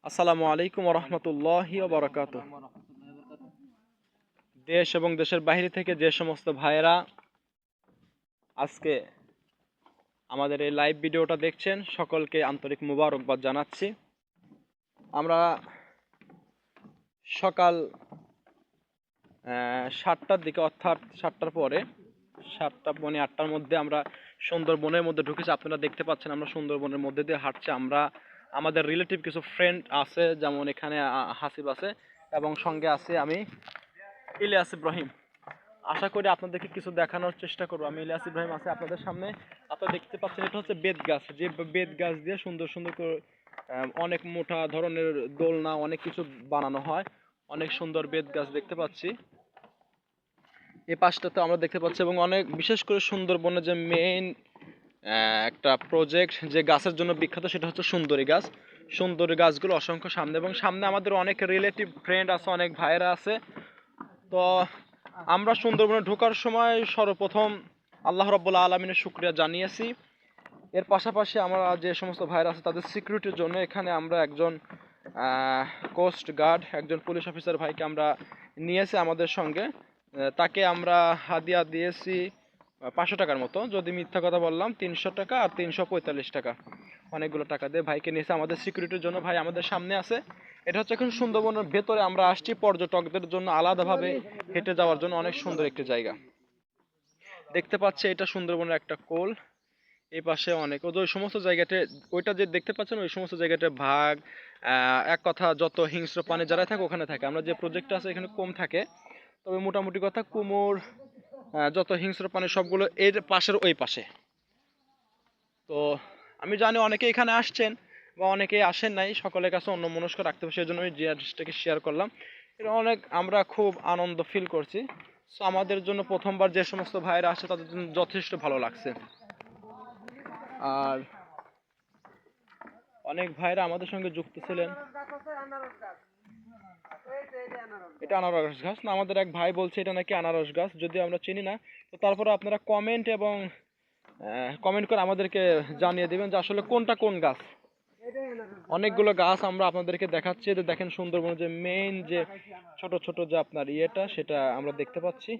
আসসালামু আলাইকুম রহমতুল্লাহি বারাকাতুহু। দেশ এবং দেশের বাইরে থেকে যে সমস্ত ভাইয়েরা আজকে আমাদের এই লাইভ ভিডিওটা দেখছেন, সকলকে আন্তরিক মুবারকবাদ জানাচ্ছি। আমরা সকাল 7টার দিকে, অর্থাৎ 7টার পরে, 7টা-8টার মধ্যে আমরা সুন্দরবনের মধ্যে ঢুকেছি। আপনারা দেখতে পাচ্ছেন আমরা সুন্দরবনের মধ্যে দিয়ে হাঁটছি। আমরা আমাদের রিলেটিভ কিছু ফ্রেন্ড আছে, যেমন এখানে হাসিব আছে এবং সঙ্গে আছে আমি ইলিয়াস ইব্রাহিম। আশা করি আপনাদেরকে কিছু দেখানোর চেষ্টা করবো। আমি ইলিয়াস ইব্রাহিম আছি আপনাদের সামনে। আপনারা দেখতে পাচ্ছেন এটা হচ্ছে বেত গাছ, যে বেত গাছ দিয়ে সুন্দর সুন্দর করে অনেক মোটা ধরনের দোলনা, অনেক কিছু বানানো হয়। অনেক সুন্দর বেত গাছ দেখতে পাচ্ছি এই পাশটাতে আমরা দেখতে পাচ্ছি। এবং অনেক বিশেষ করে সুন্দরবনের যে মেইন একটা প্রজেক্ট যে গাছের জন্য বিখ্যাত, সেটা হচ্ছে সুন্দরী গাছ। সুন্দরী গাছগুলো অসংখ্য সামনে, এবং সামনে আমাদের অনেক রিলেটিভ ফ্রেন্ড আছে, অনেক ভাইয়েরা আছে। তো আমরা সুন্দরবনে ঢোকার সময় সর্বপ্রথম আল্লাহ রাব্বুল আলামিনের শুকরিয়া জানিয়েছি। এর পাশাপাশি আমরা যে সমস্ত ভাইরা আছে তাদের সিকিউরিটির জন্য এখানে আমরা একজন কোস্ট গার্ড, একজন পুলিশ অফিসার ভাইকে আমরা নিয়েছি আমাদের সঙ্গে। তাকে আমরা হাদিয়া দিয়েছি 500 টাকার মতো, যদি মিথ্যা কথা বললাম 300 টাকা আর 345 টাকা, অনেকগুলো টাকা দিয়ে ভাইকে নিয়েছে আমাদের সিকিউরিটির জন্য। ভাই আমাদের সামনে আছে। এটা হচ্ছে এখন সুন্দরবনের ভেতরে আমরা আসছি পর্যটকদের জন্য আলাদাভাবে হেঁটে যাওয়ার জন্য, অনেক সুন্দর একটি জায়গা দেখতে পাচ্ছে। এটা সুন্দরবনের একটা কোল। এই পাশে অনেক ওই সমস্ত জায়গাতে, ওইটা যে দেখতে পাচ্ছেন ওই সমস্ত জায়গাতে ভাগ, এক কথা যত হিংস্র প্রাণী যারা থাকে ওখানে থাকে। আমরা যে প্রজেক্টটা আছে এখানে কম থাকে, তবে মোটামুটি কথা কুমোর, যত হিংস্র প্রাণী সবগুলো এর পাশের ওই পাশে। তো আমি জানি অনেকে এখানে আসছেন বা অনেকে আসেন নাই, সকলের কাছে অন্য মনস্ক রাখতে হবে, সেই জন্য আমি জিনিসটাকে শেয়ার করলাম। এটা অনেক আমরা খুব আনন্দ ফিল করছি। সো আমাদের জন্য প্রথমবার যে সমস্ত ভাইরা আসে তাদের জন্য যথেষ্ট ভালো লাগছে। আর অনেক ভাইরা আমাদের সঙ্গে যুক্ত ছিলেন। এটা আনারস গাছ না, আমাদের এক ভাই বলছে এটা নাকি আনারস গাছ, যদিও আমরা চিনি না। তো তারপরে আপনারা কমেন্ট এবং কমেন্ট করে আমাদেরকে জানিয়ে দিবেন যে আসলে কোনটা কোন গাছ। অনেকগুলো গাছ আমরা আপনাদেরকে দেখাচ্ছি। যে দেখেন সুন্দরবনের যে মেইন যে ছোট ছোট যে আপনার ইয়েটা, সেটা আমরা দেখতে পাচ্ছি,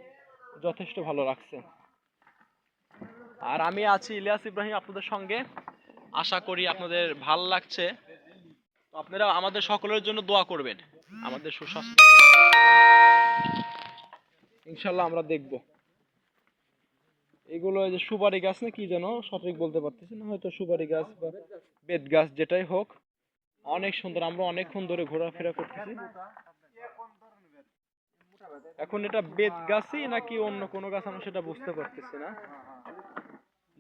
যথেষ্ট ভালো লাগছে। আর আমি আছি ইলিয়াস ইব্রাহিম আপনাদের সঙ্গে। আশা করি আপনাদের ভাল লাগছে। তো আপনারা আমাদের সকলের জন্য দোয়া করবেন, আমাদের সুস্বাস্থ্য ইনশাল্লাহ আমরা দেখব। এগুলো যে সুপারি গাছ না কি যেন সঠিক বলতে পারতেছি না, হয়তো সুপারি গাছ বা বেত গাছ, যেটাই হোক অনেক সুন্দর। আমরা অনেকক্ষণ ধরে ঘোরাফেরা করতেছি। এখন এটা বেত গাছই নাকি অন্য কোনো গাছ আমরা সেটা বুঝতে পারতেছি না,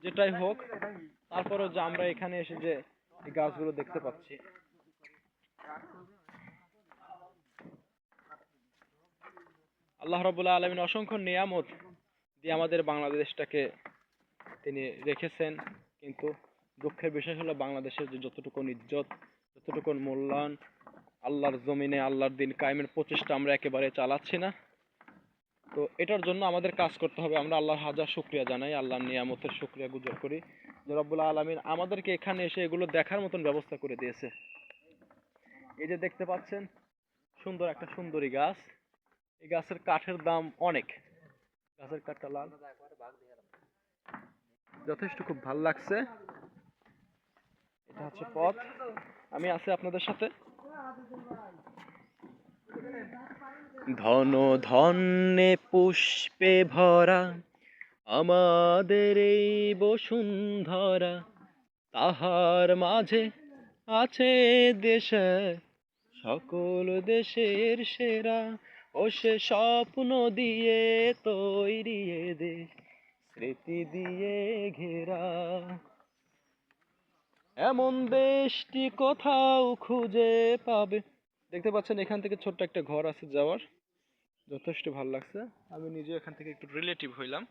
যেটাই হোক। তারপরেও যে আমরা এখানে এসে যে এই গাছগুলো দেখতে পাচ্ছি, আল্লাহ রাব্বুল আলামিন অসংখ্য নিয়ামত দিয়ে আমাদের বাংলাদেশটাকে তিনি রেখেছেন। কিন্তু দুঃখের বিষয় হলো বাংলাদেশের যে যতটুকু ইজ্জত, যতটুকু মূল্যায়ন আল্লাহর জমিনে আল্লাহর দিন কায়েমের প্রচেষ্টা আমরা একেবারে চালাচ্ছি না। তো এটার জন্য আমাদের কাজ করতে হবে। আমরা আল্লাহর হাজার শুকরিয়া জানাই, আল্লাহর নিয়ামতের শুকরিয়া গুজার করি যে রব্বুল আলামিন আমাদেরকে এখানে এসে এগুলো দেখার মতন ব্যবস্থা করে দিয়েছে। এই যে দেখতে পাচ্ছেন সুন্দর একটা সুন্দরী গাছ, এই গাছের কাঠের দাম অনেক। গাছের কাঠটা লাল, যথেষ্ট খুব ভালো লাগছে। এটা হচ্ছে পথ, আমি আছি আপনাদের সাথে। ধন ধন্যে পুষ্পে ভরা আমাদের এই বসুন্ধরা, তাহার মাঝে আছে দেশে সকল দেশের সেরা, ও সে স্বপ্ন দিয়ে তৈরি এ দেশ স্মৃতি দিয়ে ঘেরা, এমন দেশটি কোথাও খুঁজে পাবে। দেখতে পাচ্ছেন এখান থেকে ছোট্ট একটা ঘর আছে যাওয়ার, যথেষ্ট ভালো লাগছে। আমি নিজে এখান থেকে একটু রিলেটিভ হইলাম।